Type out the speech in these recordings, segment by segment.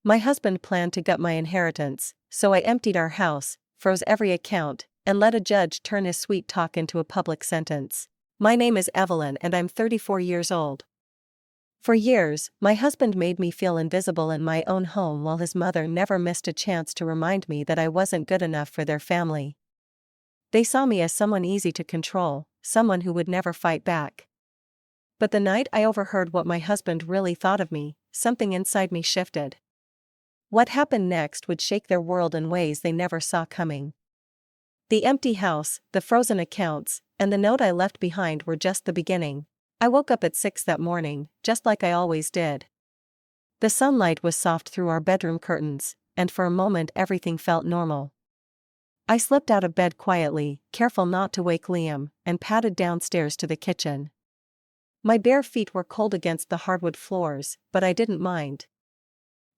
My husband planned to gut my inheritance, so I emptied our house, froze every account, and let a judge turn his sweet talk into a public sentence. My name is Evelyn and I'm 34 years old. For years, my husband made me feel invisible in my own home while his mother never missed a chance to remind me that I wasn't good enough for their family. They saw me as someone easy to control, someone who would never fight back. But the night I overheard what my husband really thought of me, something inside me shifted. What happened next would shake their world in ways they never saw coming. The empty house, the frozen accounts, and the note I left behind were just the beginning. I woke up at 6 that morning, just like I always did. The sunlight was soft through our bedroom curtains, and for a moment everything felt normal. I slipped out of bed quietly, careful not to wake Liam, and padded downstairs to the kitchen. My bare feet were cold against the hardwood floors, but I didn't mind.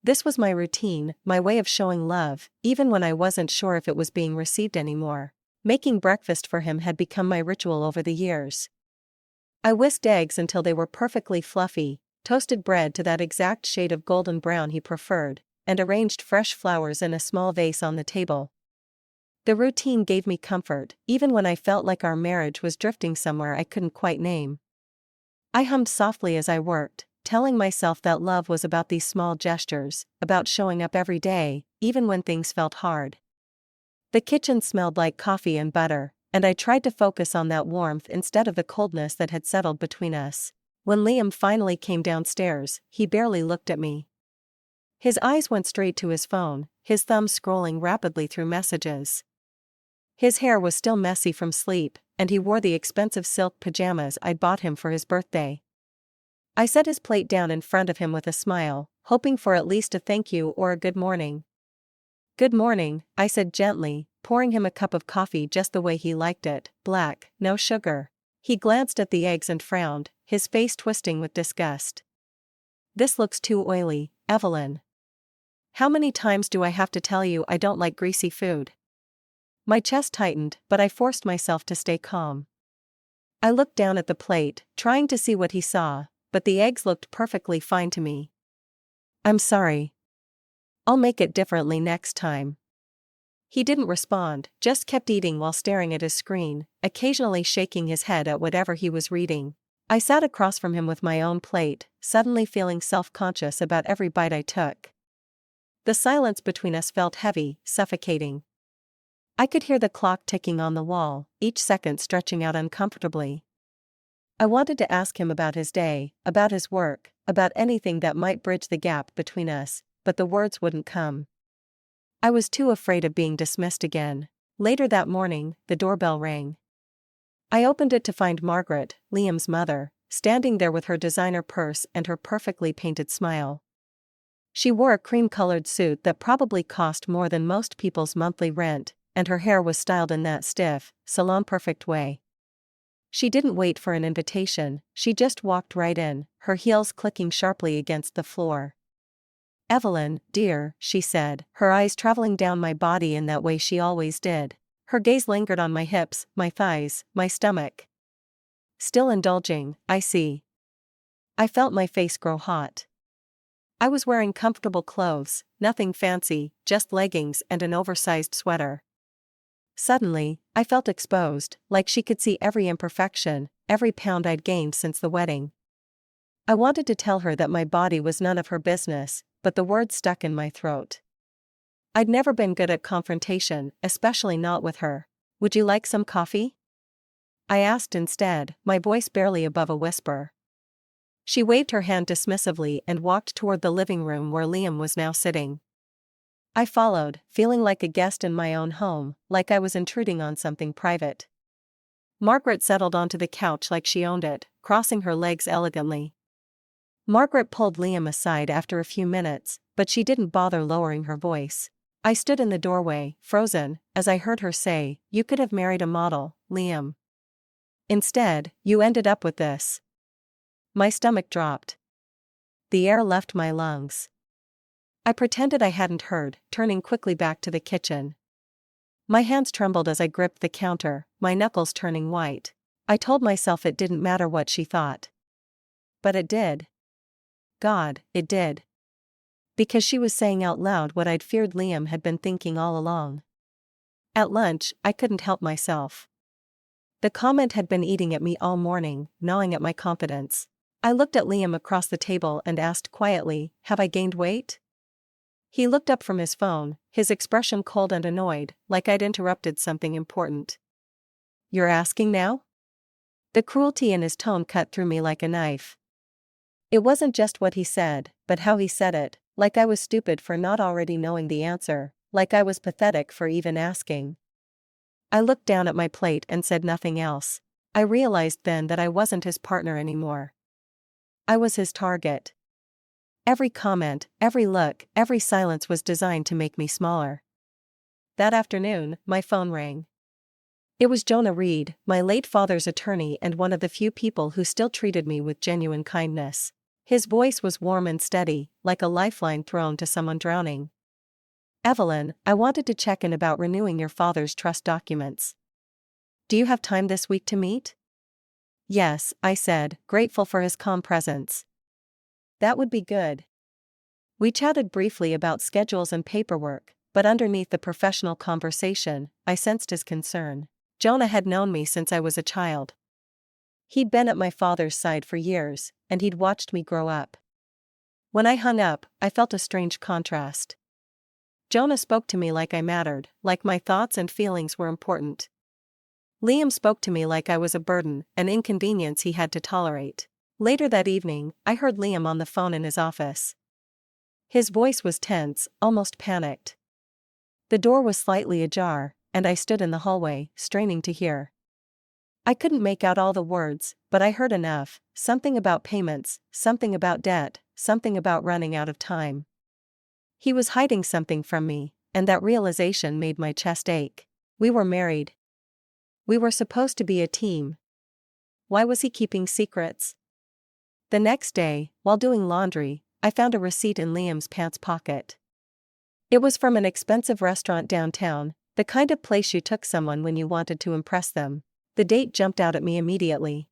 This was my routine, my way of showing love, even when I wasn't sure if it was being received anymore. Making breakfast for him had become my ritual over the years. I whisked eggs until they were perfectly fluffy, toasted bread to that exact shade of golden brown he preferred, and arranged fresh flowers in a small vase on the table. The routine gave me comfort, even when I felt like our marriage was drifting somewhere I couldn't quite name. I hummed softly as I worked, telling myself that love was about these small gestures, about showing up every day, even when things felt hard. The kitchen smelled like coffee and butter, and I tried to focus on that warmth instead of the coldness that had settled between us. When Liam finally came downstairs, he barely looked at me. His eyes went straight to his phone, his thumb scrolling rapidly through messages. His hair was still messy from sleep, and he wore the expensive silk pajamas I'd bought him for his birthday. I set his plate down in front of him with a smile, hoping for at least a thank you or a good morning. "Good morning," I said gently, pouring him a cup of coffee just the way he liked it, black, no sugar. He glanced at the eggs and frowned, his face twisting with disgust. "This looks too oily, Evelyn. How many times do I have to tell you I don't like greasy food?" My chest tightened, but I forced myself to stay calm. I looked down at the plate, trying to see what he saw, but the eggs looked perfectly fine to me. "I'm sorry. I'll make it differently next time." He didn't respond, just kept eating while staring at his screen, occasionally shaking his head at whatever he was reading. I sat across from him with my own plate, suddenly feeling self-conscious about every bite I took. The silence between us felt heavy, suffocating. I could hear the clock ticking on the wall, each second stretching out uncomfortably. I wanted to ask him about his day, about his work, about anything that might bridge the gap between us, but the words wouldn't come. I was too afraid of being dismissed again. Later that morning, the doorbell rang. I opened it to find Margaret, Liam's mother, standing there with her designer purse and her perfectly painted smile. She wore a cream-colored suit that probably cost more than most people's monthly rent, and her hair was styled in that stiff, salon-perfect way. She didn't wait for an invitation, she just walked right in, her heels clicking sharply against the floor. "Evelyn, dear," she said, her eyes traveling down my body in that way she always did. Her gaze lingered on my hips, my thighs, my stomach. "Still indulging, I see." I felt my face grow hot. I was wearing comfortable clothes, nothing fancy, just leggings and an oversized sweater. Suddenly, I felt exposed, like she could see every imperfection, every pound I'd gained since the wedding. I wanted to tell her that my body was none of her business, but the words stuck in my throat. I'd never been good at confrontation, especially not with her. "Would you like some coffee?" I asked instead, my voice barely above a whisper. She waved her hand dismissively and walked toward the living room where Liam was now sitting. I followed, feeling like a guest in my own home, like I was intruding on something private. Margaret settled onto the couch like she owned it, crossing her legs elegantly. Margaret pulled Liam aside after a few minutes, but she didn't bother lowering her voice. I stood in the doorway, frozen, as I heard her say, "You could have married a model, Liam. Instead, you ended up with this." My stomach dropped. The air left my lungs. I pretended I hadn't heard, turning quickly back to the kitchen. My hands trembled as I gripped the counter, my knuckles turning white. I told myself it didn't matter what she thought. But it did. God, it did. Because she was saying out loud what I'd feared Liam had been thinking all along. At lunch, I couldn't help myself. The comment had been eating at me all morning, gnawing at my confidence. I looked at Liam across the table and asked quietly, "Have I gained weight?" He looked up from his phone, his expression cold and annoyed, like I'd interrupted something important. "You're asking now?" The cruelty in his tone cut through me like a knife. It wasn't just what he said, but how he said it, like I was stupid for not already knowing the answer, like I was pathetic for even asking. I looked down at my plate and said nothing else. I realized then that I wasn't his partner anymore. I was his target. Every comment, every look, every silence was designed to make me smaller. That afternoon, my phone rang. It was Jonah Reed, my late father's attorney and one of the few people who still treated me with genuine kindness. His voice was warm and steady, like a lifeline thrown to someone drowning. "Evelyn, I wanted to check in about renewing your father's trust documents. Do you have time this week to meet?" "Yes," I said, grateful for his calm presence. "That would be good." We chatted briefly about schedules and paperwork, but underneath the professional conversation, I sensed his concern. Jonah had known me since I was a child. He'd been at my father's side for years, and he'd watched me grow up. When I hung up, I felt a strange contrast. Jonah spoke to me like I mattered, like my thoughts and feelings were important. Liam spoke to me like I was a burden, an inconvenience he had to tolerate. Later that evening, I heard Liam on the phone in his office. His voice was tense, almost panicked. The door was slightly ajar, and I stood in the hallway, straining to hear. I couldn't make out all the words, but I heard enough, something about payments, something about debt, something about running out of time. He was hiding something from me, and that realization made my chest ache. We were married. We were supposed to be a team. Why was he keeping secrets? The next day, while doing laundry, I found a receipt in Liam's pants pocket. It was from an expensive restaurant downtown, the kind of place you took someone when you wanted to impress them. The date jumped out at me immediately.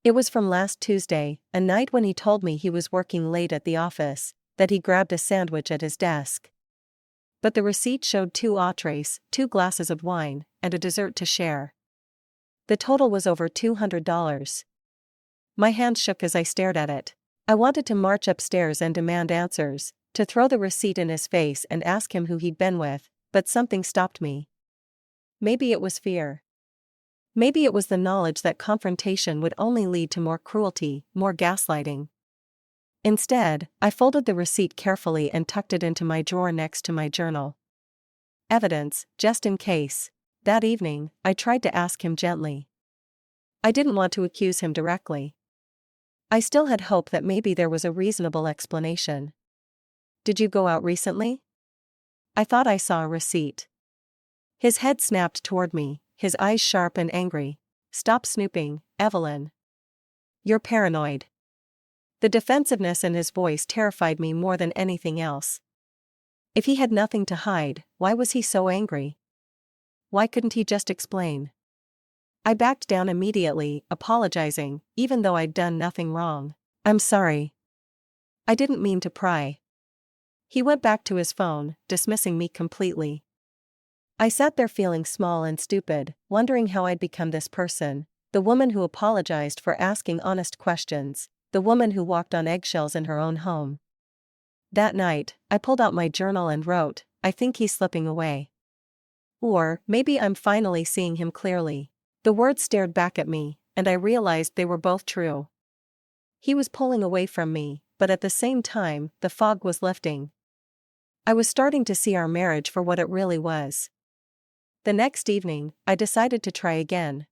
It was from last Tuesday, a night when he told me he was working late at the office, that he grabbed a sandwich at his desk. But the receipt showed 2 entrees, 2 glasses of wine, and a dessert to share. The total was over $200. My hands shook as I stared at it. I wanted to march upstairs and demand answers, to throw the receipt in his face and ask him who he'd been with, but something stopped me. Maybe it was fear. Maybe it was the knowledge that confrontation would only lead to more cruelty, more gaslighting. Instead, I folded the receipt carefully and tucked it into my drawer next to my journal. Evidence, just in case. That evening, I tried to ask him gently. I didn't want to accuse him directly. I still had hope that maybe there was a reasonable explanation. "Did you go out recently?" I thought I saw a receipt. His head snapped toward me, his eyes sharp and angry. "Stop snooping, Evelyn. You're paranoid." The defensiveness in his voice terrified me more than anything else. If he had nothing to hide, why was he so angry? Why couldn't he just explain? I backed down immediately, apologizing, even though I'd done nothing wrong. "I'm sorry. I didn't mean to pry." He went back to his phone, dismissing me completely. I sat there feeling small and stupid, wondering how I'd become this person, the woman who apologized for asking honest questions, the woman who walked on eggshells in her own home. That night, I pulled out my journal and wrote, "I think he's slipping away. Or, maybe I'm finally seeing him clearly." The words stared back at me, and I realized they were both true. He was pulling away from me, but at the same time, the fog was lifting. I was starting to see our marriage for what it really was. The next evening, I decided to try again.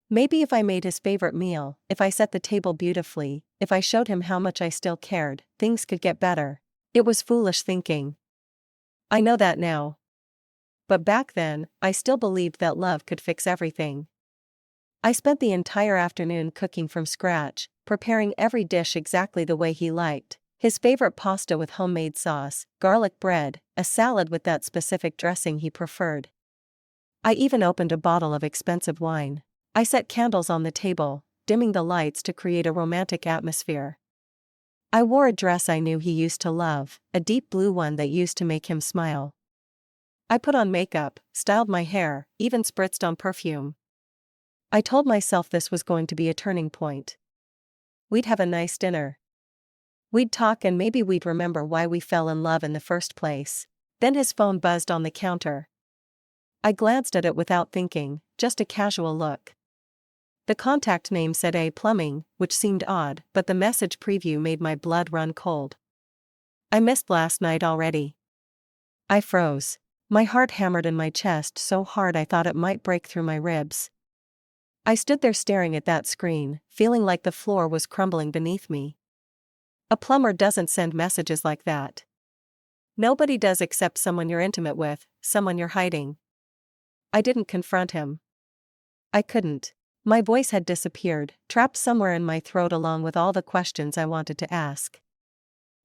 Maybe if I made his favorite meal, if I set the table beautifully, if I showed him how much I still cared, things could get better. It was foolish thinking. I know that now. But back then, I still believed that love could fix everything. I spent the entire afternoon cooking from scratch, preparing every dish exactly the way he liked. His favorite pasta with homemade sauce, garlic bread, a salad with that specific dressing he preferred. I even opened a bottle of expensive wine. I set candles on the table, dimming the lights to create a romantic atmosphere. I wore a dress I knew he used to love, a deep blue one that used to make him smile. I put on makeup, styled my hair, even spritzed on perfume. I told myself this was going to be a turning point. We'd have a nice dinner. We'd talk and maybe we'd remember why we fell in love in the first place. Then his phone buzzed on the counter. I glanced at it without thinking, just a casual look. The contact name said A Plumbing, which seemed odd, but the message preview made my blood run cold. I missed last night already. I froze. My heart hammered in my chest so hard I thought it might break through my ribs. I stood there staring at that screen, feeling like the floor was crumbling beneath me. A plumber doesn't send messages like that. Nobody does except someone you're intimate with, someone you're hiding. I didn't confront him. I couldn't. My voice had disappeared, trapped somewhere in my throat along with all the questions I wanted to ask.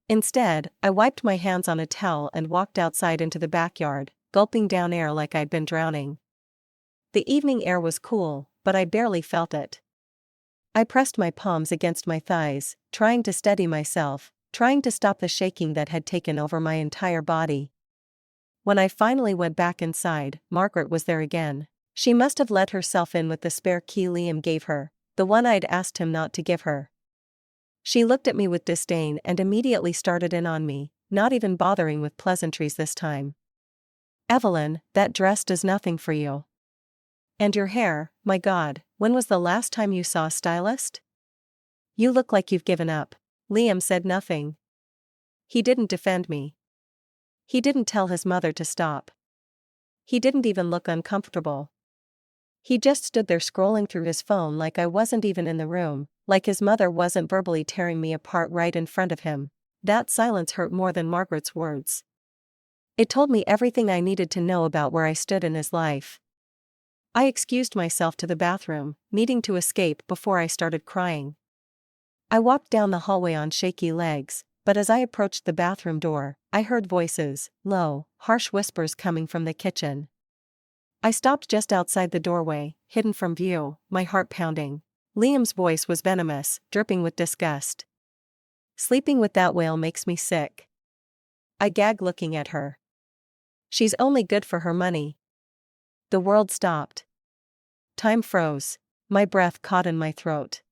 Instead, I wiped my hands on a towel and walked outside into the backyard, gulping down air like I'd been drowning. The evening air was cool, but I barely felt it. I pressed my palms against my thighs, trying to steady myself, trying to stop the shaking that had taken over my entire body. When I finally went back inside, Margaret was there again. She must have let herself in with the spare key Liam gave her, the one I'd asked him not to give her. She looked at me with disdain and immediately started in on me, not even bothering with pleasantries this time. "Evelyn, that dress does nothing for you. And your hair, my God, when was the last time you saw a stylist? You look like you've given up." Liam said nothing. He didn't defend me. He didn't tell his mother to stop. He didn't even look uncomfortable. He just stood there scrolling through his phone like I wasn't even in the room, like his mother wasn't verbally tearing me apart right in front of him. That silence hurt more than Margaret's words. It told me everything I needed to know about where I stood in his life. I excused myself to the bathroom, needing to escape before I started crying. I walked down the hallway on shaky legs, but as I approached the bathroom door, I heard voices, low, harsh whispers coming from the kitchen. I stopped just outside the doorway, hidden from view, my heart pounding. Liam's voice was venomous, dripping with disgust. "Sleeping with that whale makes me sick." I gagged looking at her. "She's only good for her money." The world stopped. Time froze. My breath caught in my throat.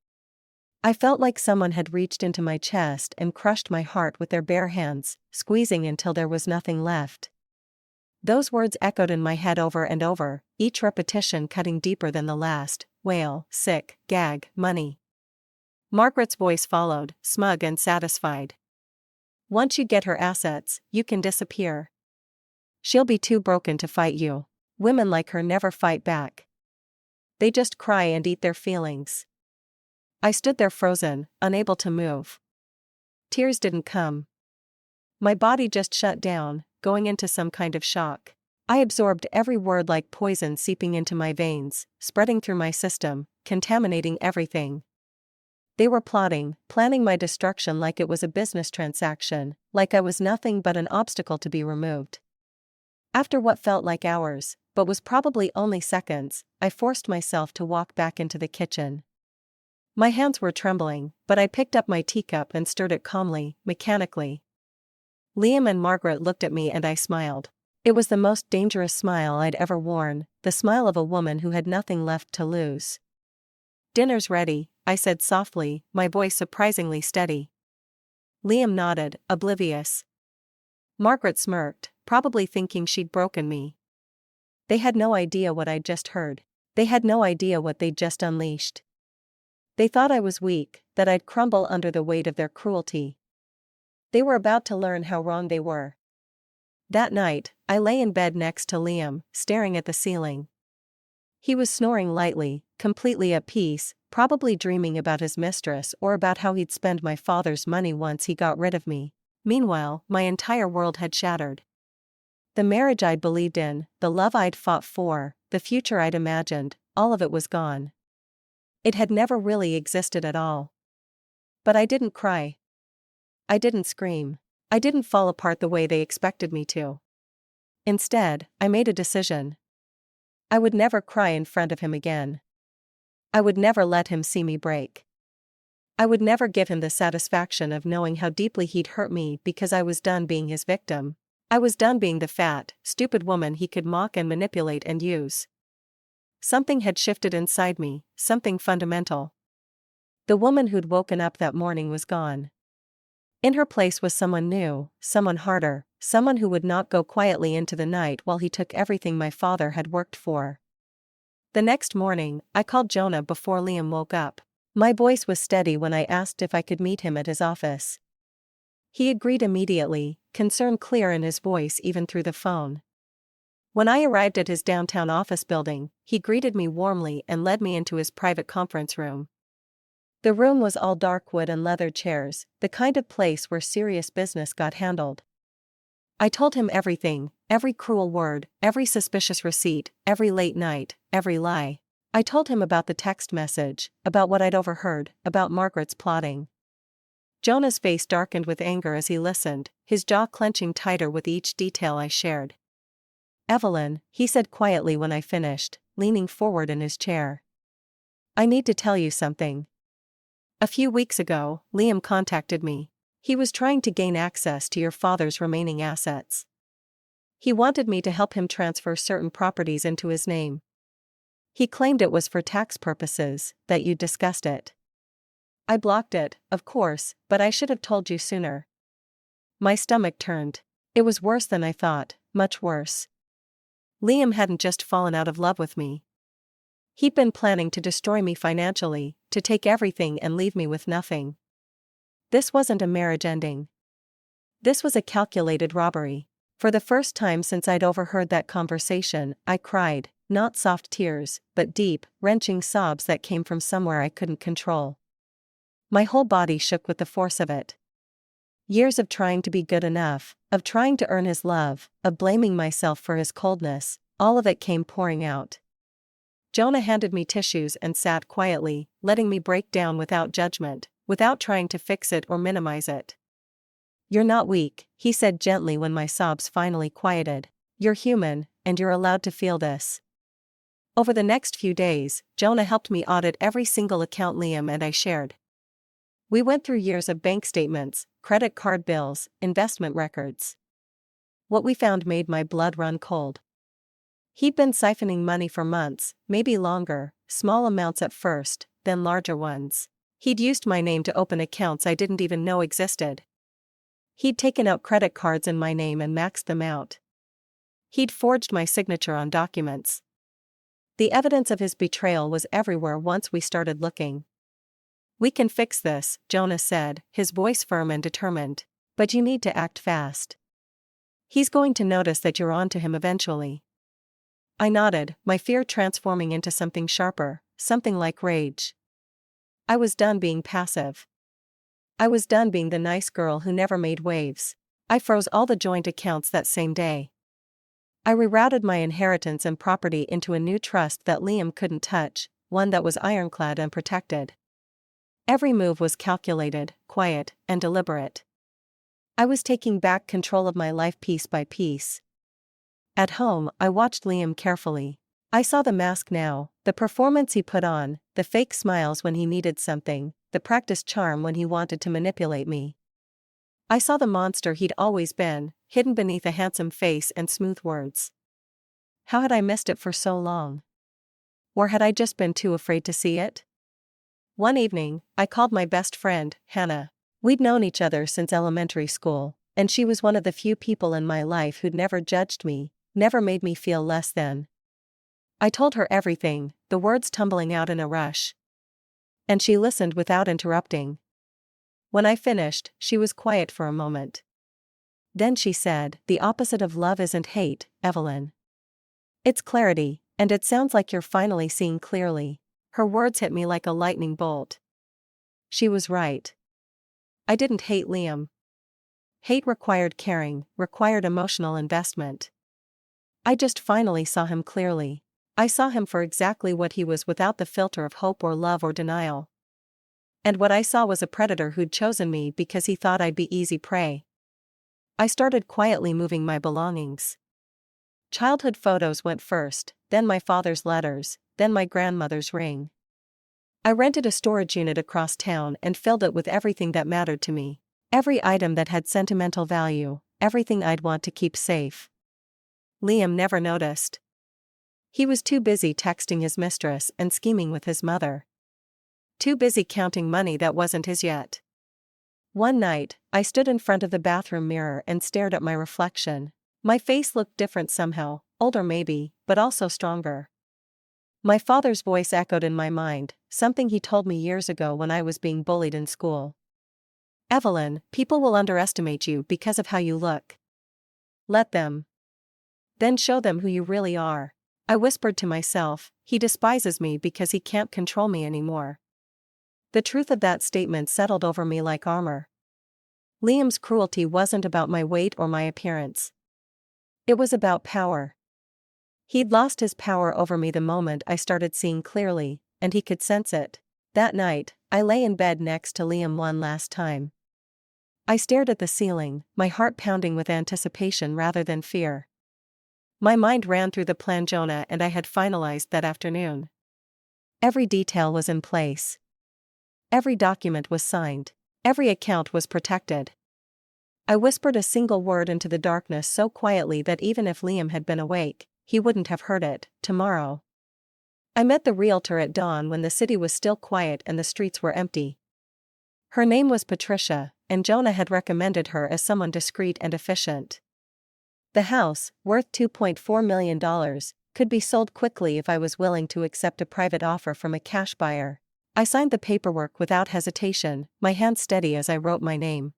I felt like someone had reached into my chest and crushed my heart with their bare hands, squeezing until there was nothing left. Those words echoed in my head over and over, each repetition cutting deeper than the last: whale, sick, gag, money. Margaret's voice followed, smug and satisfied. "Once you get her assets, you can disappear. She'll be too broken to fight you. Women like her never fight back. They just cry and eat their feelings." I stood there frozen, unable to move. Tears didn't come. My body just shut down, going into some kind of shock. I absorbed every word like poison seeping into my veins, spreading through my system, contaminating everything. They were plotting, planning my destruction like it was a business transaction, like I was nothing but an obstacle to be removed. After what felt like hours, but was probably only seconds, I forced myself to walk back into the kitchen. My hands were trembling, but I picked up my teacup and stirred it calmly, mechanically. Liam and Margaret looked at me and I smiled. It was the most dangerous smile I'd ever worn, the smile of a woman who had nothing left to lose. "Dinner's ready," I said softly, my voice surprisingly steady. Liam nodded, oblivious. Margaret smirked, probably thinking she'd broken me. They had no idea what I'd just heard. They had no idea what they'd just unleashed. They thought I was weak, that I'd crumble under the weight of their cruelty. They were about to learn how wrong they were. That night, I lay in bed next to Liam, staring at the ceiling. He was snoring lightly, completely at peace, probably dreaming about his mistress or about how he'd spend my father's money once he got rid of me. Meanwhile, my entire world had shattered. The marriage I'd believed in, the love I'd fought for, the future I'd imagined, all of it was gone. It had never really existed at all. But I didn't cry. I didn't scream. I didn't fall apart the way they expected me to. Instead, I made a decision. I would never cry in front of him again. I would never let him see me break. I would never give him the satisfaction of knowing how deeply he'd hurt me because I was done being his victim. I was done being the fat, stupid woman he could mock and manipulate and use. Something had shifted inside me, something fundamental. The woman who'd woken up that morning was gone. In her place was someone new, someone harder, someone who would not go quietly into the night while he took everything my father had worked for. The next morning, I called Jonah before Liam woke up. My voice was steady when I asked if I could meet him at his office. He agreed immediately, concern clear in his voice even through the phone. When I arrived at his downtown office building, he greeted me warmly and led me into his private conference room. The room was all dark wood and leather chairs, the kind of place where serious business got handled. I told him everything, every cruel word, every suspicious receipt, every late night, every lie. I told him about the text message, about what I'd overheard, about Margaret's plotting. Jonah's face darkened with anger as he listened, his jaw clenching tighter with each detail I shared. "Evelyn," he said quietly when I finished, leaning forward in his chair. "I need to tell you something. A few weeks ago, Liam contacted me. He was trying to gain access to your father's remaining assets. He wanted me to help him transfer certain properties into his name. He claimed it was for tax purposes, that you discussed it. I blocked it, of course, but I should have told you sooner." My stomach turned. It was worse than I thought, much worse. Liam hadn't just fallen out of love with me. He'd been planning to destroy me financially, to take everything and leave me with nothing. This wasn't a marriage ending. This was a calculated robbery. For the first time since I'd overheard that conversation, I cried, not soft tears, but deep, wrenching sobs that came from somewhere I couldn't control. My whole body shook with the force of it. Years of trying to be good enough, of trying to earn his love, of blaming myself for his coldness, all of it came pouring out. Jonah handed me tissues and sat quietly, letting me break down without judgment, without trying to fix it or minimize it. "You're not weak," he said gently when my sobs finally quieted. "You're human, and you're allowed to feel this." Over the next few days, Jonah helped me audit every single account Liam and I shared. We went through years of bank statements, credit card bills, investment records. What we found made my blood run cold. He'd been siphoning money for months, maybe longer, small amounts at first, then larger ones. He'd used my name to open accounts I didn't even know existed. He'd taken out credit cards in my name and maxed them out. He'd forged my signature on documents. The evidence of his betrayal was everywhere once we started looking. "We can fix this," Jonah said, his voice firm and determined. "But you need to act fast. He's going to notice that you're on to him eventually." I nodded, my fear transforming into something sharper, something like rage. I was done being passive. I was done being the nice girl who never made waves. I froze all the joint accounts that same day. I rerouted my inheritance and property into a new trust that Liam couldn't touch, one that was ironclad and protected. Every move was calculated, quiet, and deliberate. I was taking back control of my life piece by piece. At home, I watched Liam carefully. I saw the mask now, the performance he put on, the fake smiles when he needed something, the practiced charm when he wanted to manipulate me. I saw the monster he'd always been, hidden beneath a handsome face and smooth words. How had I missed it for so long? Or had I just been too afraid to see it? One evening, I called my best friend, Hannah. We'd known each other since elementary school, and she was one of the few people in my life who'd never judged me, never made me feel less than. I told her everything, the words tumbling out in a rush. And she listened without interrupting. When I finished, she was quiet for a moment. Then she said, "The opposite of love isn't hate, Evelyn. It's clarity, and it sounds like you're finally seeing clearly." Her words hit me like a lightning bolt. She was right. I didn't hate Liam. Hate required caring, required emotional investment. I just finally saw him clearly. I saw him for exactly what he was without the filter of hope or love or denial. And what I saw was a predator who'd chosen me because he thought I'd be easy prey. I started quietly moving my belongings. Childhood photos went first, then my father's letters, then my grandmother's ring. I rented a storage unit across town and filled it with everything that mattered to me. Every item that had sentimental value, everything I'd want to keep safe. Liam never noticed. He was too busy texting his mistress and scheming with his mother. Too busy counting money that wasn't his yet. One night, I stood in front of the bathroom mirror and stared at my reflection. My face looked different somehow, older maybe, but also stronger. My father's voice echoed in my mind, something he told me years ago when I was being bullied in school. Evelyn, people will underestimate you because of how you look. Let them. Then show them who you really are. I whispered to myself, he despises me because he can't control me anymore. The truth of that statement settled over me like armor. Liam's cruelty wasn't about my weight or my appearance. It was about power. He'd lost his power over me the moment I started seeing clearly, and he could sense it. That night, I lay in bed next to Liam one last time. I stared at the ceiling, my heart pounding with anticipation rather than fear. My mind ran through the plan Jonah and I had finalized that afternoon. Every detail was in place. Every document was signed. Every account was protected. I whispered a single word into the darkness so quietly that even if Liam had been awake, he wouldn't have heard it. Tomorrow. I met the realtor at dawn when the city was still quiet and the streets were empty. Her name was Patricia, and Jonah had recommended her as someone discreet and efficient. The house, worth $2.4 million, could be sold quickly if I was willing to accept a private offer from a cash buyer. I signed the paperwork without hesitation, my hand steady as I wrote my name.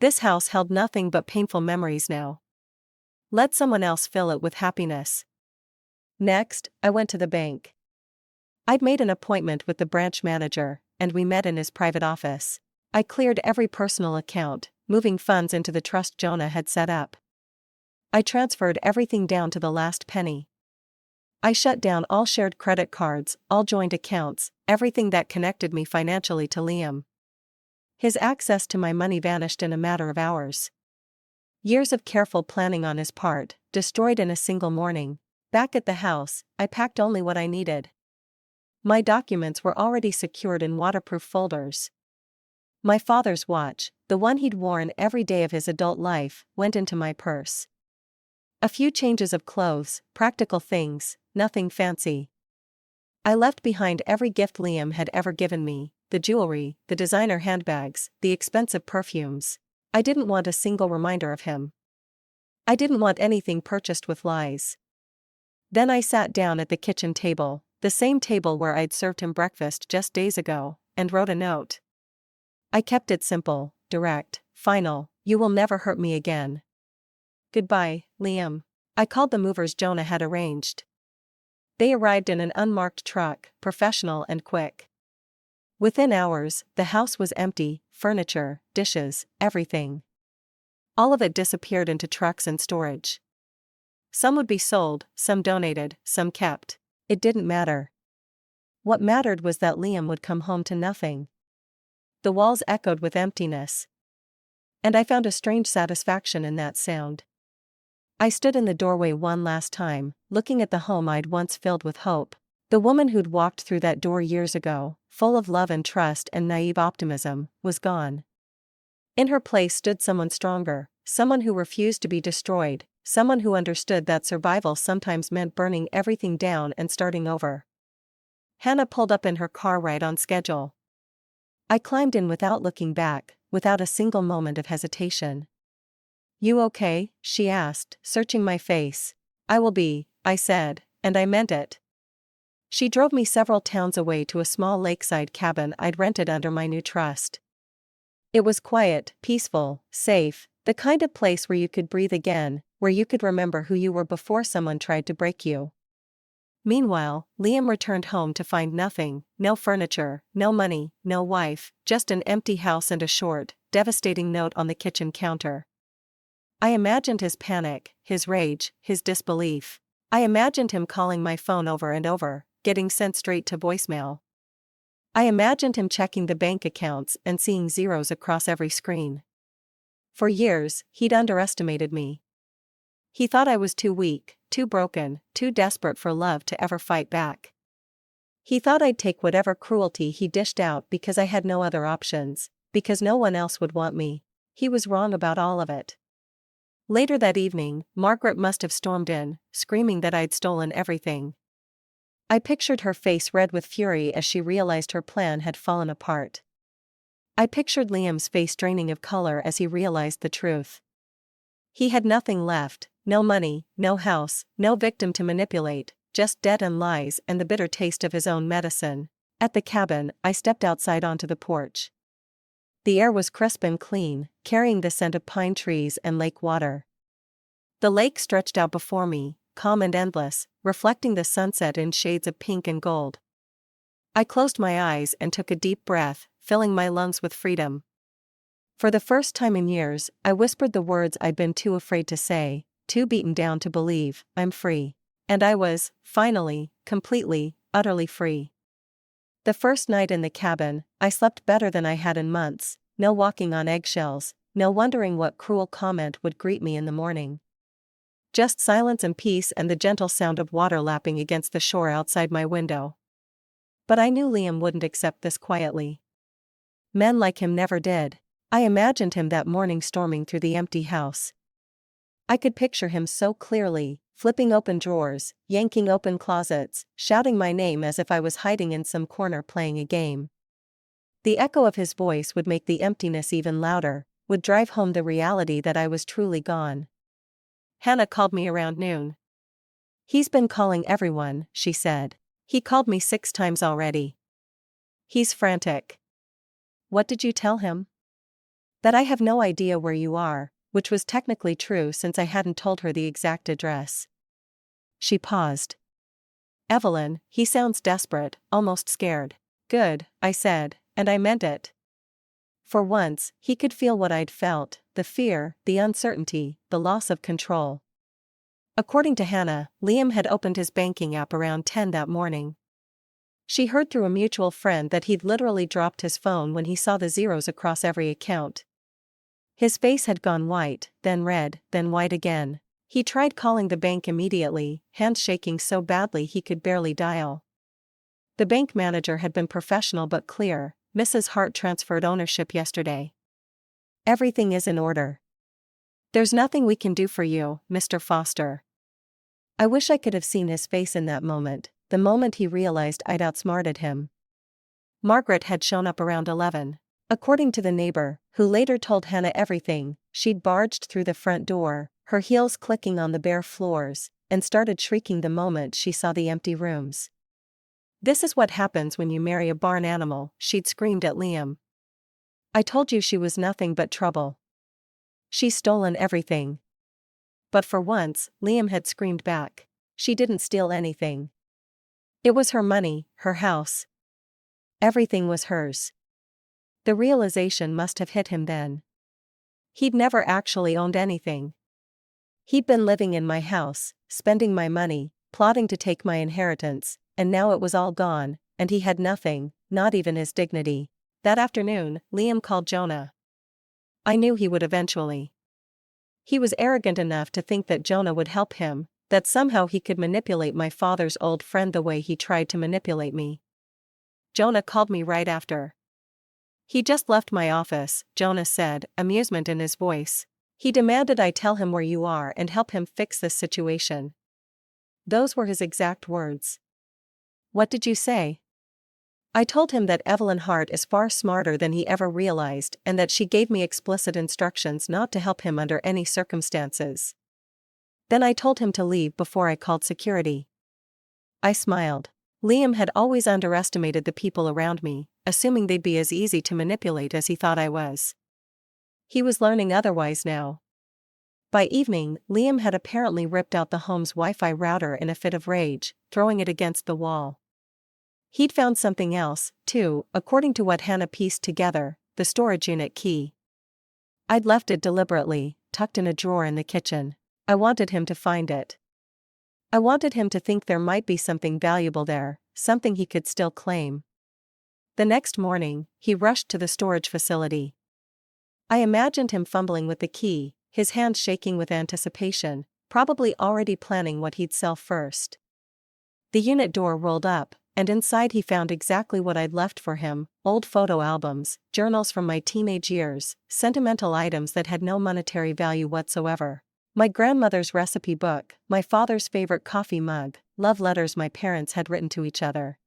This house held nothing but painful memories now. Let someone else fill it with happiness. Next, I went to the bank. I'd made an appointment with the branch manager, and we met in his private office. I cleared every personal account, moving funds into the trust Jonah had set up. I transferred everything down to the last penny. I shut down all shared credit cards, all joint accounts, everything that connected me financially to Liam. His access to my money vanished in a matter of hours. Years of careful planning on his part, destroyed in a single morning. Back at the house, I packed only what I needed. My documents were already secured in waterproof folders. My father's watch, the one he'd worn every day of his adult life, went into my purse. A few changes of clothes, practical things, nothing fancy. I left behind every gift Liam had ever given me, the jewelry, the designer handbags, the expensive perfumes. I didn't want a single reminder of him. I didn't want anything purchased with lies. Then I sat down at the kitchen table, the same table where I'd served him breakfast just days ago, and wrote a note. I kept it simple, direct, final. You will never hurt me again. Goodbye, Liam. I called the movers Jonah had arranged. They arrived in an unmarked truck, professional and quick. Within hours, the house was empty, furniture, dishes, everything. All of it disappeared into trucks and storage. Some would be sold, some donated, some kept. It didn't matter. What mattered was that Liam would come home to nothing. The walls echoed with emptiness. And I found a strange satisfaction in that sound. I stood in the doorway one last time, looking at the home I'd once filled with hope. The woman who'd walked through that door years ago, full of love and trust and naive optimism, was gone. In her place stood someone stronger, someone who refused to be destroyed, someone who understood that survival sometimes meant burning everything down and starting over. Hannah pulled up in her car right on schedule. I climbed in without looking back, without a single moment of hesitation. "You okay?" she asked, searching my face. "I will be," I said, and I meant it. She drove me several towns away to a small lakeside cabin I'd rented under my new trust. It was quiet, peaceful, safe, the kind of place where you could breathe again, where you could remember who you were before someone tried to break you. Meanwhile, Liam returned home to find nothing, no furniture, no money, no wife, just an empty house and a short, devastating note on the kitchen counter. I imagined his panic, his rage, his disbelief. I imagined him calling my phone over and over, getting sent straight to voicemail. I imagined him checking the bank accounts and seeing zeros across every screen. For years, he'd underestimated me. He thought I was too weak, too broken, too desperate for love to ever fight back. He thought I'd take whatever cruelty he dished out because I had no other options, because no one else would want me. He was wrong about all of it. Later that evening, Margaret must have stormed in, screaming that I'd stolen everything. I pictured her face red with fury as she realized her plan had fallen apart. I pictured Liam's face draining of color as he realized the truth. He had nothing left, no money, no house, no victim to manipulate, just debt and lies and the bitter taste of his own medicine. At the cabin, I stepped outside onto the porch. The air was crisp and clean, carrying the scent of pine trees and lake water. The lake stretched out before me, calm and endless, reflecting the sunset in shades of pink and gold. I closed my eyes and took a deep breath, filling my lungs with freedom. For the first time in years, I whispered the words I'd been too afraid to say, too beaten down to believe: I'm free. And I was, finally, completely, utterly free. The first night in the cabin, I slept better than I had in months, no walking on eggshells, no wondering what cruel comment would greet me in the morning. Just silence and peace and the gentle sound of water lapping against the shore outside my window. But I knew Liam wouldn't accept this quietly. Men like him never did. I imagined him that morning storming through the empty house. I could picture him so clearly, flipping open drawers, yanking open closets, shouting my name as if I was hiding in some corner playing a game. The echo of his voice would make the emptiness even louder, would drive home the reality that I was truly gone. Hannah called me around noon. "He's been calling everyone," she said. "He called me 6 times already. He's frantic." "What did you tell him?" "That I have no idea where you are," which was technically true since I hadn't told her the exact address. She paused. "Evelyn, he sounds desperate, almost scared." "Good," I said, and I meant it. For once, he could feel what I'd felt: the fear, the uncertainty, the loss of control. According to Hannah, Liam had opened his banking app around 10 that morning. She heard through a mutual friend that he'd literally dropped his phone when he saw the zeros across every account. His face had gone white, then red, then white again. He tried calling the bank immediately, hands shaking so badly he could barely dial. The bank manager had been professional but clear. "Mrs. Hart transferred ownership yesterday. Everything is in order. There's nothing we can do for you, Mr. Foster." I wish I could have seen his face in that moment, the moment he realized I'd outsmarted him. Margaret had shown up around 11. According to the neighbor, who later told Hannah everything, she'd barged through the front door, her heels clicking on the bare floors, and started shrieking the moment she saw the empty rooms. "This is what happens when you marry a barn animal," she'd screamed at Liam. "I told you she was nothing but trouble. She's stolen everything." But for once, Liam had screamed back. "She didn't steal anything. It was her money, her house. Everything was hers." The realization must have hit him then. He'd never actually owned anything. He'd been living in my house, spending my money, plotting to take my inheritance, and now it was all gone, and he had nothing, not even his dignity. That afternoon, Liam called Jonah. I knew he would eventually. He was arrogant enough to think that Jonah would help him, that somehow he could manipulate my father's old friend the way he tried to manipulate me. Jonah called me right after. "He just left my office," Jonah said, amusement in his voice. "He demanded I tell him where you are and help him fix this situation." Those were his exact words. "What did you say?" I told him that Evelyn Hart is far smarter than he ever realized and that she gave me explicit instructions not to help him under any circumstances. Then I told him to leave before I called security. I smiled. Liam had always underestimated the people around me, assuming they'd be as easy to manipulate as he thought I was. He was learning otherwise now. By evening, Liam had apparently ripped out the home's Wi-Fi router in a fit of rage, throwing it against the wall. He'd found something else, too, according to what Hannah pieced together: the storage unit key. I'd left it deliberately, tucked in a drawer in the kitchen. I wanted him to find it. I wanted him to think there might be something valuable there, something he could still claim. The next morning, he rushed to the storage facility. I imagined him fumbling with the key, his hands shaking with anticipation, probably already planning what he'd sell first. The unit door rolled up, and inside he found exactly what I'd left for him: old photo albums, journals from my teenage years, sentimental items that had no monetary value whatsoever. My grandmother's recipe book, my father's favorite coffee mug, love letters my parents had written to each other.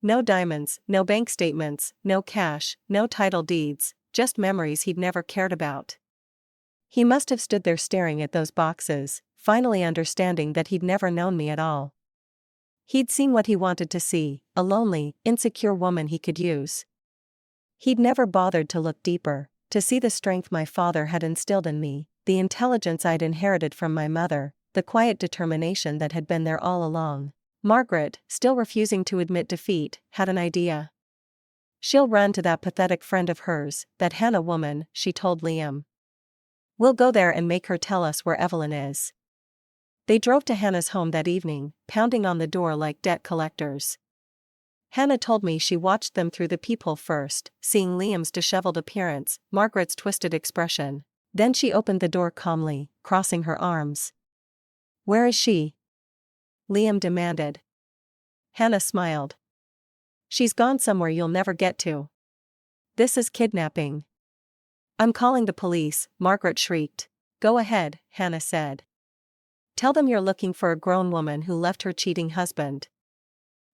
No diamonds, no bank statements, no cash, no title deeds, just memories he'd never cared about. He must have stood there staring at those boxes, finally understanding that he'd never known me at all. He'd seen what he wanted to see: a lonely, insecure woman he could use. He'd never bothered to look deeper, to see the strength my father had instilled in me, the intelligence I'd inherited from my mother, the quiet determination that had been there all along. Margaret, still refusing to admit defeat, had an idea. "She'll run to that pathetic friend of hers, that Hannah woman," she told Liam. "We'll go there and make her tell us where Evelyn is." They drove to Hannah's home that evening, pounding on the door like debt collectors. Hannah told me she watched them through the peephole first, seeing Liam's disheveled appearance, Margaret's twisted expression. Then she opened the door calmly, crossing her arms. "Where is she?" Liam demanded. Hannah smiled. "She's gone somewhere you'll never get to. This is kidnapping." "I'm calling the police," Margaret shrieked. "Go ahead," Hannah said. "Tell them you're looking for a grown woman who left her cheating husband.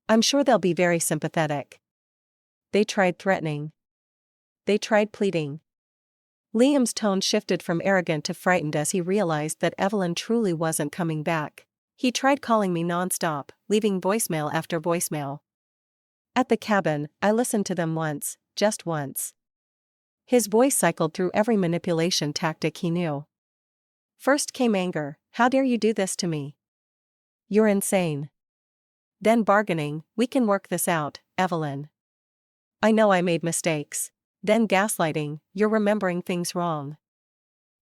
I'm sure they'll be very sympathetic." They tried threatening. They tried pleading. Liam's tone shifted from arrogant to frightened as he realized that Evelyn truly wasn't coming back. He tried calling me nonstop, leaving voicemail after voicemail. At the cabin, I listened to them once, just once. His voice cycled through every manipulation tactic he knew. First came anger: "How dare you do this to me? You're insane." Then bargaining: "We can work this out, Evelyn. I know I made mistakes." Then gaslighting: "You're remembering things wrong.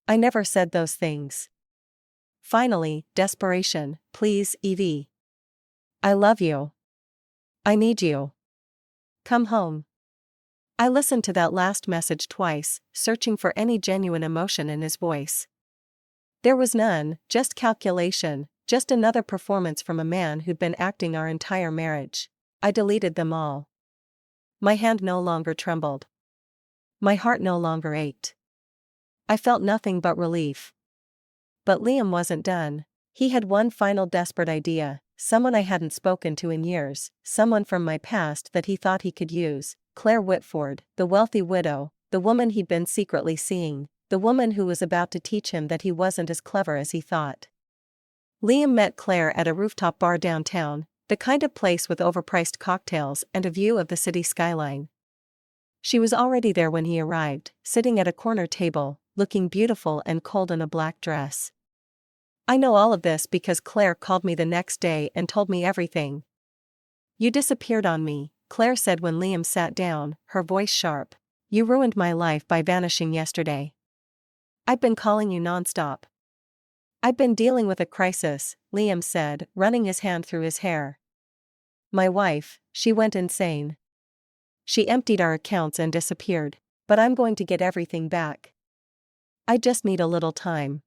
I never said those things." Finally, desperation: "Please, Evie. I love you. I need you. Come home." I listened to that last message twice, searching for any genuine emotion in his voice. There was none, just calculation, just another performance from a man who'd been acting our entire marriage. I deleted them all. My hand no longer trembled. My heart no longer ached. I felt nothing but relief. But Liam wasn't done. He had one final desperate idea: someone I hadn't spoken to in years, someone from my past that he thought he could use. Claire Whitford, the wealthy widow, the woman he'd been secretly seeing, the woman who was about to teach him that he wasn't as clever as he thought. Liam met Claire at a rooftop bar downtown, the kind of place with overpriced cocktails and a view of the city skyline. She was already there when he arrived, sitting at a corner table, looking beautiful and cold in a black dress. I know all of this because Claire called me the next day and told me everything. "You disappeared on me," Claire said when Liam sat down, her voice sharp. "You ruined my life by vanishing yesterday. I've been calling you nonstop." "I've been dealing with a crisis," Liam said, running his hand through his hair. "My wife, she went insane. She emptied our accounts and disappeared, but I'm going to get everything back. I just need a little time."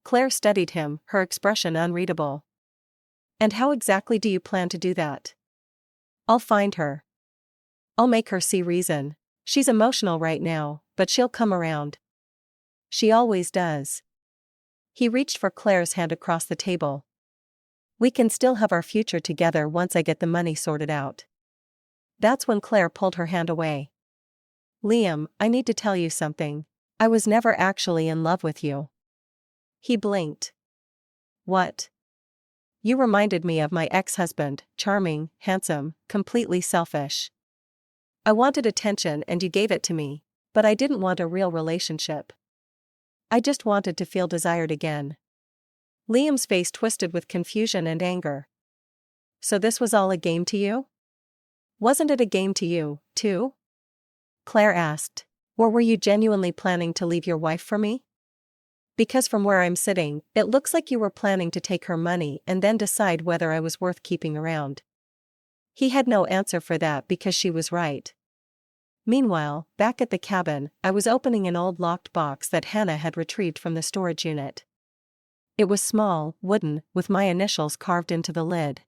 Claire studied him, her expression unreadable. "And how exactly do you plan to do that?" "I'll find her. I'll make her see reason. She's emotional right now, but she'll come around. She always does." He reached for Claire's hand across the table. "We can still have our future together once I get the money sorted out." That's when Claire pulled her hand away. "Liam, I need to tell you something. I was never actually in love with you." He blinked. "What?" "You reminded me of my ex-husband, charming, handsome, completely selfish. I wanted attention and you gave it to me, but I didn't want a real relationship. I just wanted to feel desired again." Liam's face twisted with confusion and anger. "So this was all a game to you?" "Wasn't it a game to you, too?" Claire asked. "Or were you genuinely planning to leave your wife for me? Because from where I'm sitting, it looks like you were planning to take her money and then decide whether I was worth keeping around." He had no answer for that because she was right. Meanwhile, back at the cabin, I was opening an old locked box that Hannah had retrieved from the storage unit. It was small, wooden, with my initials carved into the lid.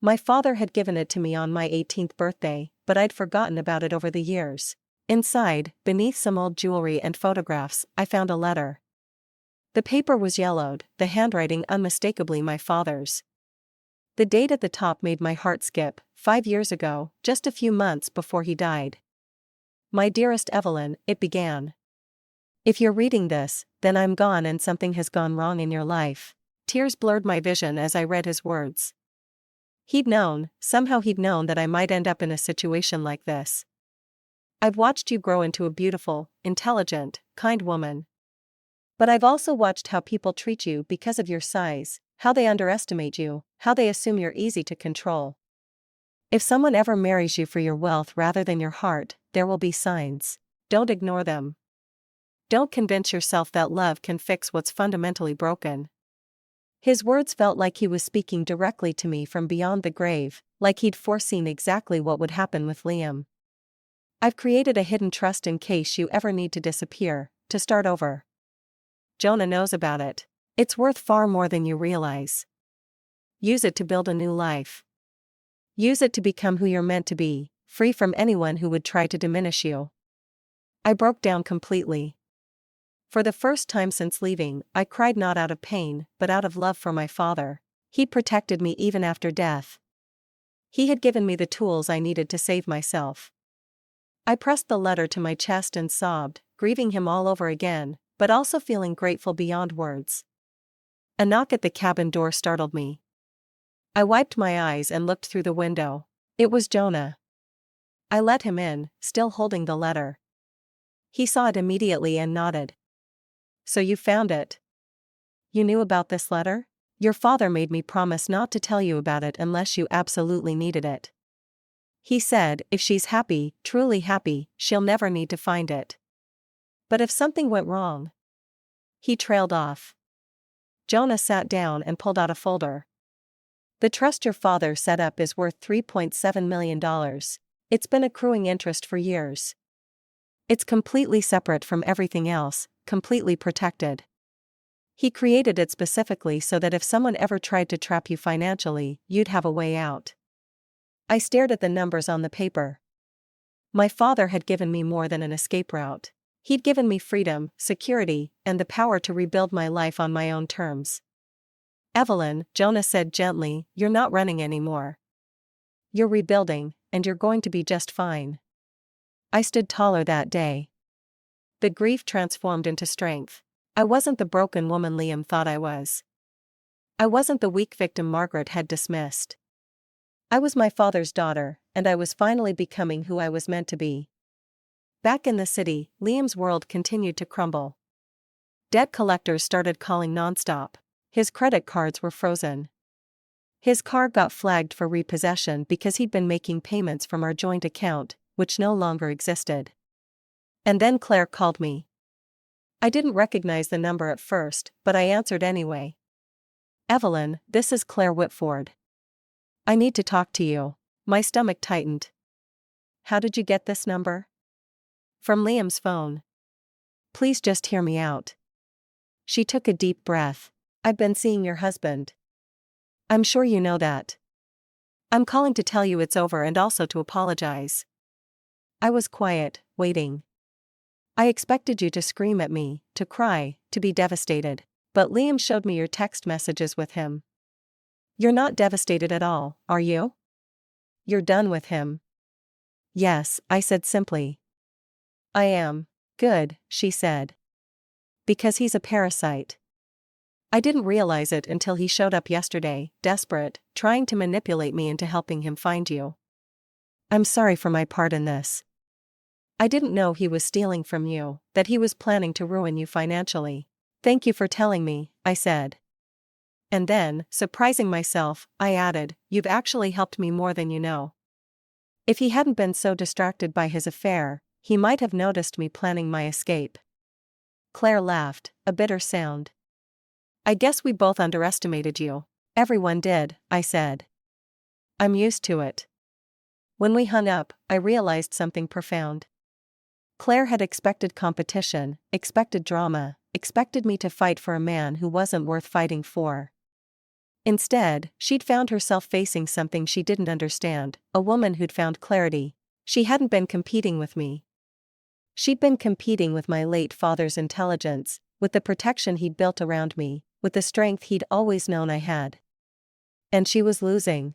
My father had given it to me on my 18th birthday, but I'd forgotten about it over the years. Inside, beneath some old jewelry and photographs, I found a letter. The paper was yellowed, the handwriting unmistakably my father's. The date at the top made my heart skip, 5 years ago, just a few months before he died. My dearest Evelyn, it began. If you're reading this, then I'm gone and something has gone wrong in your life. Tears blurred my vision as I read his words. Somehow he'd known that I might end up in a situation like this. I've watched you grow into a beautiful, intelligent, kind woman. But I've also watched how people treat you because of your size, how they underestimate you, how they assume you're easy to control. If someone ever marries you for your wealth rather than your heart, there will be signs. Don't ignore them. Don't convince yourself that love can fix what's fundamentally broken. His words felt like he was speaking directly to me from beyond the grave, like he'd foreseen exactly what would happen with Liam. I've created a hidden trust in case you ever need to disappear, to start over. Jonah knows about it. It's worth far more than you realize. Use it to build a new life. Use it to become who you're meant to be, free from anyone who would try to diminish you. I broke down completely. For the first time since leaving, I cried not out of pain, but out of love for my father. He protected me even after death. He had given me the tools I needed to save myself. I pressed the letter to my chest and sobbed, grieving him all over again, but also feeling grateful beyond words. A knock at the cabin door startled me. I wiped my eyes and looked through the window. It was Jonah. I let him in, still holding the letter. He saw it immediately and nodded. So you found it? You knew about this letter? Your father made me promise not to tell you about it unless you absolutely needed it. He said, if she's happy, truly happy, she'll never need to find it. But if something went wrong? He trailed off. Jonah sat down and pulled out a folder. The trust your father set up is worth $3.7 million. It's been accruing interest for years. It's completely separate from everything else, completely protected. He created it specifically so that if someone ever tried to trap you financially, you'd have a way out. I stared at the numbers on the paper. My father had given me more than an escape route. He'd given me freedom, security, and the power to rebuild my life on my own terms. Evelyn, Jonah said gently, you're not running anymore. You're rebuilding, and you're going to be just fine. I stood taller that day. The grief transformed into strength. I wasn't the broken woman Liam thought I was. I wasn't the weak victim Margaret had dismissed. I was my father's daughter, and I was finally becoming who I was meant to be. Back in the city, Liam's world continued to crumble. Debt collectors started calling nonstop. His credit cards were frozen. His car got flagged for repossession because he'd been making payments from our joint account, which no longer existed. And then Claire called me. I didn't recognize the number at first, but I answered anyway. Evelyn, this is Claire Whitford. I need to talk to you. My stomach tightened. How did you get this number? From Liam's phone. Please just hear me out. She took a deep breath. I've been seeing your husband. I'm sure you know that. I'm calling to tell you it's over and also to apologize. I was quiet, waiting. I expected you to scream at me, to cry, to be devastated. But Liam showed me your text messages with him. You're not devastated at all, are you? You're done with him. Yes, I said simply. I am. Good, she said. Because he's a parasite. I didn't realize it until he showed up yesterday, desperate, trying to manipulate me into helping him find you. I'm sorry for my part in this. I didn't know he was stealing from you, that he was planning to ruin you financially. Thank you for telling me, I said. And then, surprising myself, I added, you've actually helped me more than you know. If he hadn't been so distracted by his affair, he might have noticed me planning my escape. Claire laughed, a bitter sound. I guess we both underestimated you. Everyone did, I said. I'm used to it. When we hung up, I realized something profound. Claire had expected competition, expected drama, expected me to fight for a man who wasn't worth fighting for. Instead, she'd found herself facing something she didn't understand, a woman who'd found clarity. She hadn't been competing with me. She'd been competing with my late father's intelligence, with the protection he'd built around me, with the strength he'd always known I had. And she was losing.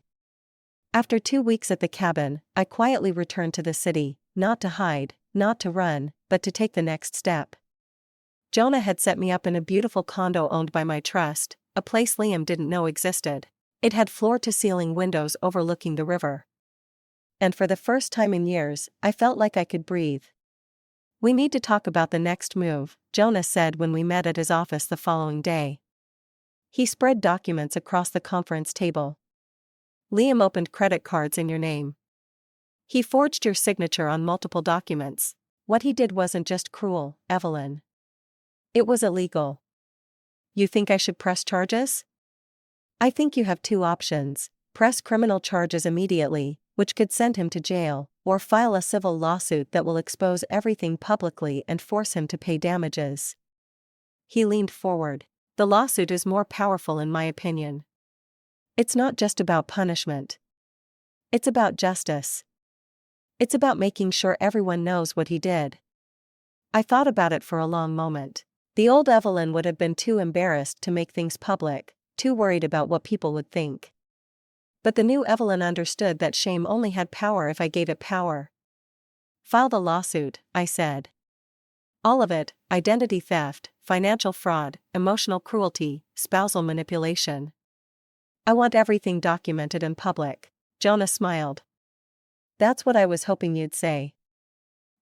After 2 weeks at the cabin, I quietly returned to the city, not to hide, not to run, but to take the next step. Jonah had set me up in a beautiful condo owned by my trust, a place Liam didn't know existed. It had floor-to-ceiling windows overlooking the river. And for the first time in years, I felt like I could breathe. "We need to talk about the next move," Jonah said when we met at his office the following day. He spread documents across the conference table. "Liam opened credit cards in your name. He forged your signature on multiple documents. What he did wasn't just cruel, Evelyn. It was illegal. You think I should press charges? I think you have 2 options: press criminal charges immediately, which could send him to jail, or file a civil lawsuit that will expose everything publicly and force him to pay damages." He leaned forward. "The lawsuit is more powerful in my opinion. It's not just about punishment. It's about justice. It's about making sure everyone knows what he did." I thought about it for a long moment. The old Evelyn would have been too embarrassed to make things public, too worried about what people would think. But the new Evelyn understood that shame only had power if I gave it power. "File the lawsuit," I said. "All of it: identity theft, financial fraud, emotional cruelty, spousal manipulation. I want everything documented and public." Jonah smiled. "That's what I was hoping you'd say."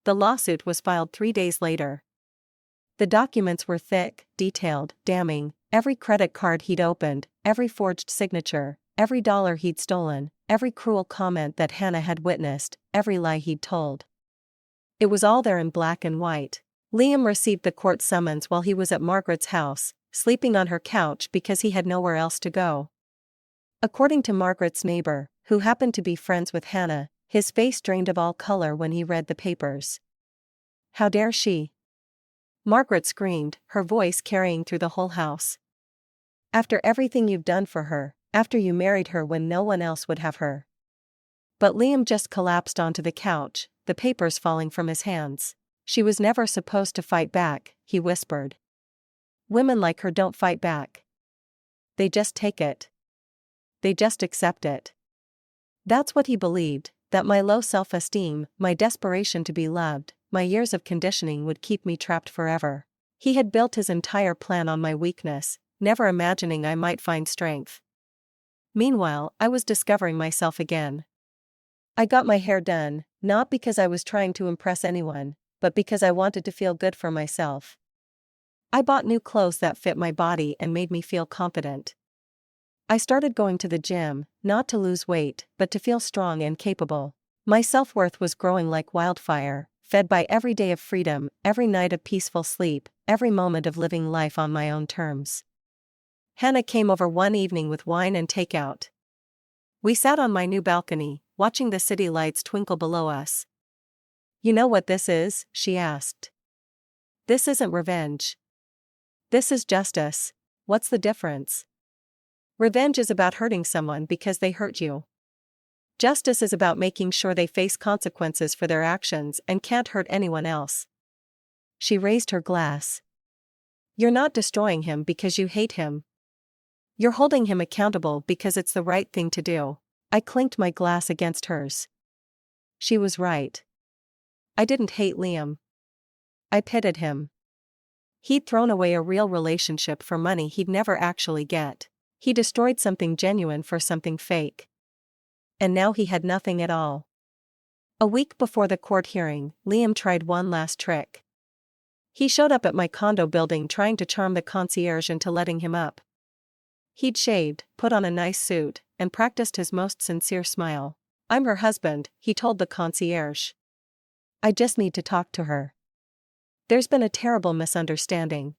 The lawsuit was filed 3 days later. The documents were thick, detailed, damning: every credit card he'd opened, every forged signature, every dollar he'd stolen, every cruel comment that Hannah had witnessed, every lie he'd told. It was all there in black and white. Liam received the court summons while he was at Margaret's house, sleeping on her couch because he had nowhere else to go. According to Margaret's neighbor, who happened to be friends with Hannah, his face drained of all color when he read the papers. "How dare she?" Margaret screamed, her voice carrying through the whole house. "After everything you've done for her, after you married her when no one else would have her." But Liam just collapsed onto the couch, the papers falling from his hands. "She was never supposed to fight back," he whispered. "Women like her don't fight back. They just take it. They just accept it." That's what he believed, that my low self-esteem, my desperation to be loved, my years of conditioning would keep me trapped forever. He had built his entire plan on my weakness, never imagining I might find strength. Meanwhile, I was discovering myself again. I got my hair done, not because I was trying to impress anyone, but because I wanted to feel good for myself. I bought new clothes that fit my body and made me feel confident. I started going to the gym, not to lose weight, but to feel strong and capable. My self-worth was growing like wildfire, fed by every day of freedom, every night of peaceful sleep, every moment of living life on my own terms. Hannah came over one evening with wine and takeout. We sat on my new balcony, watching the city lights twinkle below us. "You know what this is?" she asked. "This isn't revenge. This is justice." "What's the difference?" Revenge is about hurting someone because they hurt you. Justice is about making sure they face consequences for their actions and can't hurt anyone else. She raised her glass. "You're not destroying him because you hate him. You're holding him accountable because it's the right thing to do." I clinked my glass against hers. She was right. I didn't hate Liam. I pitied him. He'd thrown away a real relationship for money he'd never actually get. He destroyed something genuine for something fake. And now he had nothing at all. A week before the court hearing, Liam tried one last trick. He showed up at my condo building trying to charm the concierge into letting him up. He'd shaved, put on a nice suit, and practiced his most sincere smile. "I'm her husband," he told the concierge. "I just need to talk to her. There's been a terrible misunderstanding."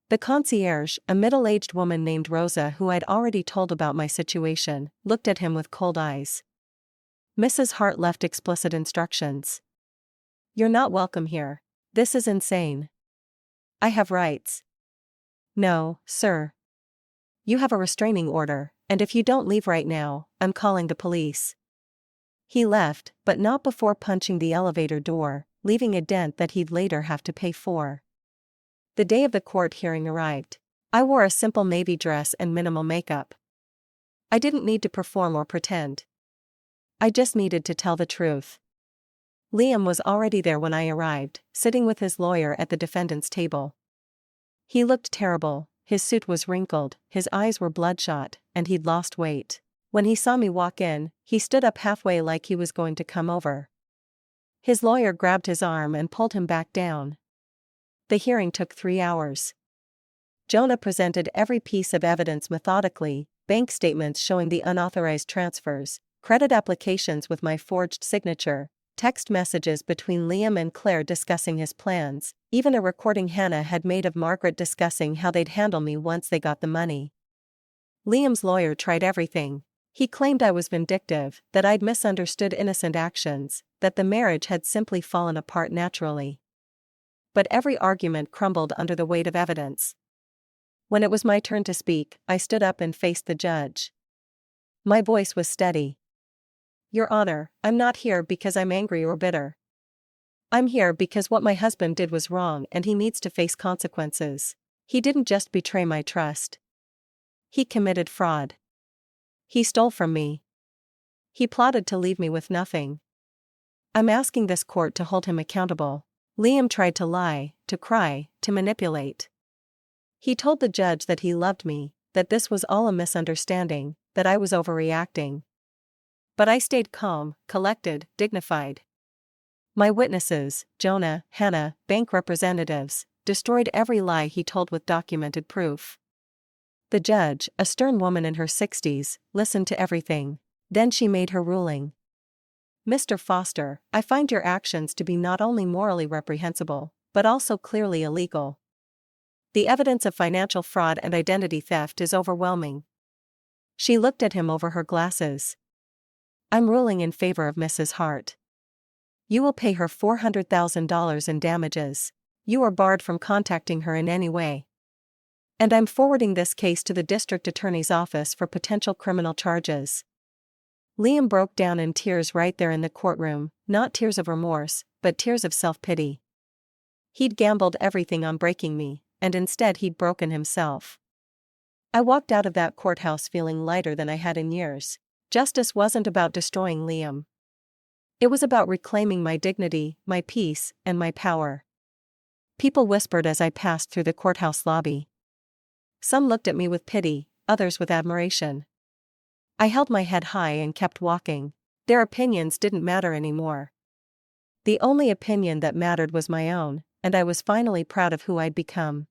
The concierge, a middle-aged woman named Rosa who I'd already told about my situation, looked at him with cold eyes. "Mrs. Hart left explicit instructions. You're not welcome here. This is insane. I have rights." "No, sir. You have a restraining order, and if you don't leave right now, I'm calling the police. He left, but not before punching the elevator door, leaving a dent that he'd later have to pay for. The day of the court hearing arrived. I wore a simple navy dress and minimal makeup. I didn't need to perform or pretend. I just needed to tell the truth. Liam was already there when I arrived, sitting with his lawyer at the defendant's table. He looked terrible, his suit was wrinkled, his eyes were bloodshot, and he'd lost weight. When he saw me walk in, he stood up halfway like he was going to come over. His lawyer grabbed his arm and pulled him back down. The hearing took 3 hours. Jonah presented every piece of evidence methodically: bank statements showing the unauthorized transfers, credit applications with my forged signature, text messages between Liam and Claire discussing his plans, even a recording Hannah had made of Margaret discussing how they'd handle me once they got the money. Liam's lawyer tried everything. He claimed I was vindictive, that I'd misunderstood innocent actions, that the marriage had simply fallen apart naturally. But every argument crumbled under the weight of evidence. When it was my turn to speak, I stood up and faced the judge. My voice was steady. Your Honor, I'm not here because I'm angry or bitter. I'm here because what my husband did was wrong and he needs to face consequences. He didn't just betray my trust. He committed fraud. He stole from me. He plotted to leave me with nothing. I'm asking this court to hold him accountable. Liam tried to lie, to cry, to manipulate. He told the judge that he loved me, that this was all a misunderstanding, that I was overreacting. But I stayed calm, collected, dignified. My witnesses, Jonah, Hannah, bank representatives, destroyed every lie he told with documented proof. The judge, a stern woman in her 60s, listened to everything. Then she made her ruling. Mr. Foster, I find your actions to be not only morally reprehensible, but also clearly illegal. The evidence of financial fraud and identity theft is overwhelming. She looked at him over her glasses. I'm ruling in favor of Mrs. Hart. You will pay her $400,000 in damages. You are barred from contacting her in any way. And I'm forwarding this case to the district attorney's office for potential criminal charges. Liam broke down in tears right there in the courtroom, not tears of remorse, but tears of self-pity. He'd gambled everything on breaking me, and instead he'd broken himself. I walked out of that courthouse feeling lighter than I had in years. Justice wasn't about destroying Liam. It was about reclaiming my dignity, my peace, and my power. People whispered as I passed through the courthouse lobby. Some looked at me with pity, others with admiration. I held my head high and kept walking. Their opinions didn't matter anymore. The only opinion that mattered was my own, and I was finally proud of who I'd become.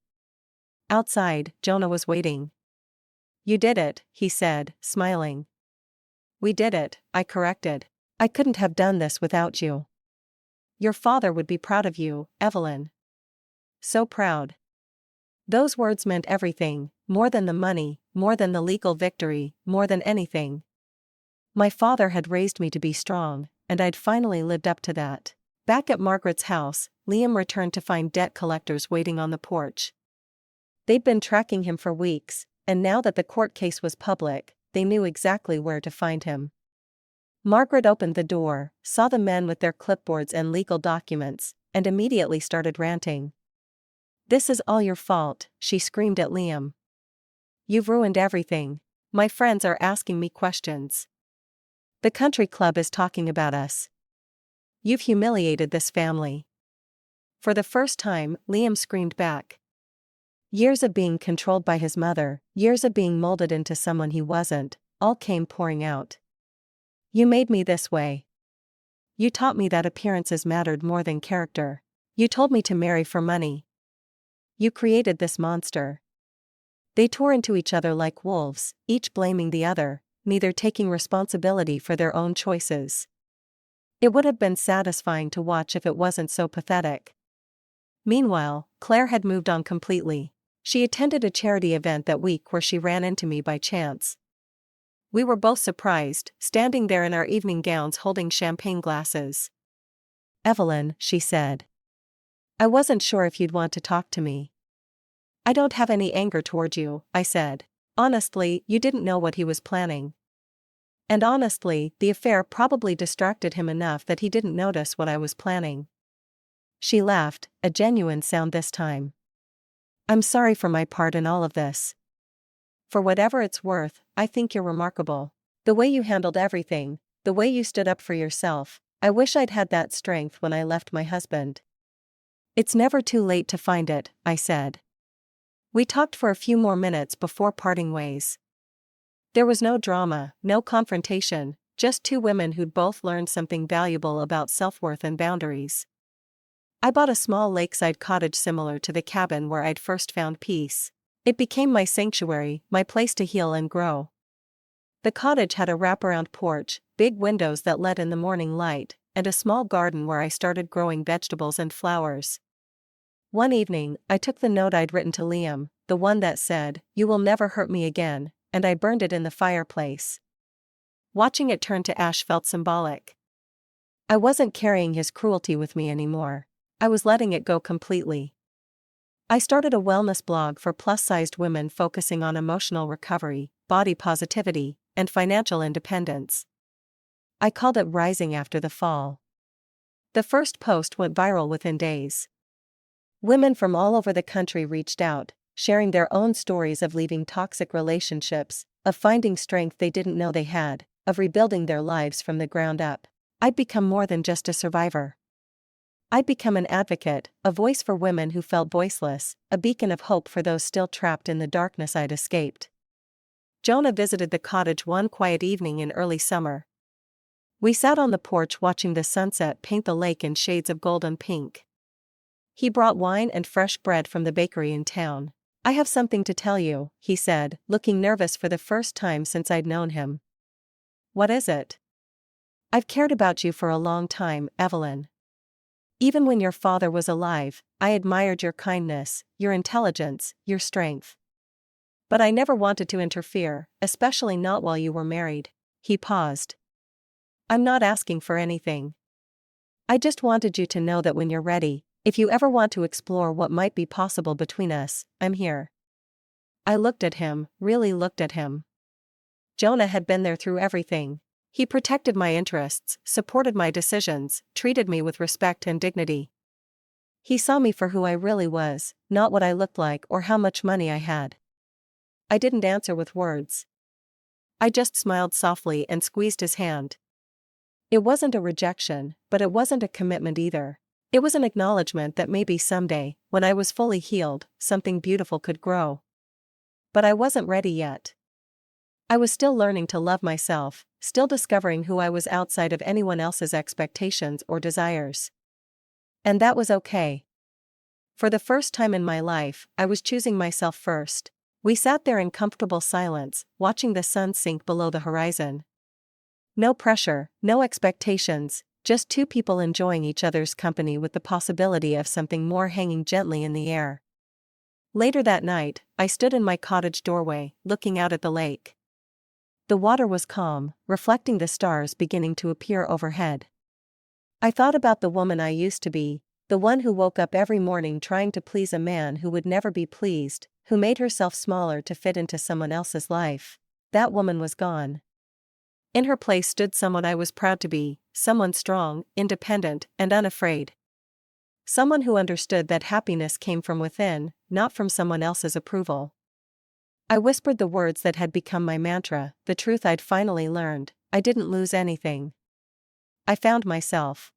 Outside, Jonah was waiting. You did it, he said, smiling. We did it, I corrected. I couldn't have done this without you. Your father would be proud of you, Evelyn. So proud. Those words meant everything, more than the money, more than the legal victory, more than anything. My father had raised me to be strong, and I'd finally lived up to that. Back at Margaret's house, Liam returned to find debt collectors waiting on the porch. They'd been tracking him for weeks, and now that the court case was public, they knew exactly where to find him. Margaret opened the door, saw the men with their clipboards and legal documents, and immediately started ranting. This is all your fault, she screamed at Liam. You've ruined everything. My friends are asking me questions. The country club is talking about us. You've humiliated this family. For the first time, Liam screamed back. Years of being controlled by his mother, years of being molded into someone he wasn't, all came pouring out. You made me this way. You taught me that appearances mattered more than character. You told me to marry for money. You created this monster. They tore into each other like wolves, each blaming the other, neither taking responsibility for their own choices. It would have been satisfying to watch if it wasn't so pathetic. Meanwhile, Claire had moved on completely. She attended a charity event that week where she ran into me by chance. We were both surprised, standing there in our evening gowns holding champagne glasses. Evelyn, she said. I wasn't sure if you'd want to talk to me. I don't have any anger toward you, I said. Honestly, you didn't know what he was planning. And honestly, the affair probably distracted him enough that he didn't notice what I was planning. She laughed, a genuine sound this time. I'm sorry for my part in all of this. For whatever it's worth, I think you're remarkable. The way you handled everything, the way you stood up for yourself, I wish I'd had that strength when I left my husband. It's never too late to find it, I said. We talked for a few more minutes before parting ways. There was no drama, no confrontation, just two women who'd both learned something valuable about self-worth and boundaries. I bought a small lakeside cottage similar to the cabin where I'd first found peace. It became my sanctuary, my place to heal and grow. The cottage had a wraparound porch, big windows that let in the morning light, and a small garden where I started growing vegetables and flowers. One evening, I took the note I'd written to Liam, the one that said, "You will never hurt me again," and I burned it in the fireplace. Watching it turn to ash felt symbolic. I wasn't carrying his cruelty with me anymore. I was letting it go completely. I started a wellness blog for plus-sized women focusing on emotional recovery, body positivity, and financial independence. I called it Rising After the Fall. The first post went viral within days. Women from all over the country reached out, sharing their own stories of leaving toxic relationships, of finding strength they didn't know they had, of rebuilding their lives from the ground up. I'd become more than just a survivor. I'd become an advocate, a voice for women who felt voiceless, a beacon of hope for those still trapped in the darkness I'd escaped. Jonah visited the cottage one quiet evening in early summer. We sat on the porch watching the sunset paint the lake in shades of golden pink. He brought wine and fresh bread from the bakery in town. "I have something to tell you," he said, looking nervous for the first time since I'd known him. "What is it?" "I've cared about you for a long time, Evelyn. Even when your father was alive, I admired your kindness, your intelligence, your strength. But I never wanted to interfere, especially not while you were married." He paused. "I'm not asking for anything. I just wanted you to know that when you're ready, if you ever want to explore what might be possible between us, I'm here." I looked at him, really looked at him. Jonah had been there through everything. He protected my interests, supported my decisions, treated me with respect and dignity. He saw me for who I really was, not what I looked like or how much money I had. I didn't answer with words. I just smiled softly and squeezed his hand. It wasn't a rejection, but it wasn't a commitment either. It was an acknowledgement that maybe someday, when I was fully healed, something beautiful could grow. But I wasn't ready yet. I was still learning to love myself, still discovering who I was outside of anyone else's expectations or desires. And that was okay. For the first time in my life, I was choosing myself first. We sat there in comfortable silence, watching the sun sink below the horizon. No pressure, no expectations, just two people enjoying each other's company with the possibility of something more hanging gently in the air. Later that night, I stood in my cottage doorway, looking out at the lake. The water was calm, reflecting the stars beginning to appear overhead. I thought about the woman I used to be, the one who woke up every morning trying to please a man who would never be pleased, who made herself smaller to fit into someone else's life. That woman was gone. In her place stood someone I was proud to be, someone strong, independent, and unafraid. Someone who understood that happiness came from within, not from someone else's approval. I whispered the words that had become my mantra, the truth I'd finally learned: I didn't lose anything. I found myself.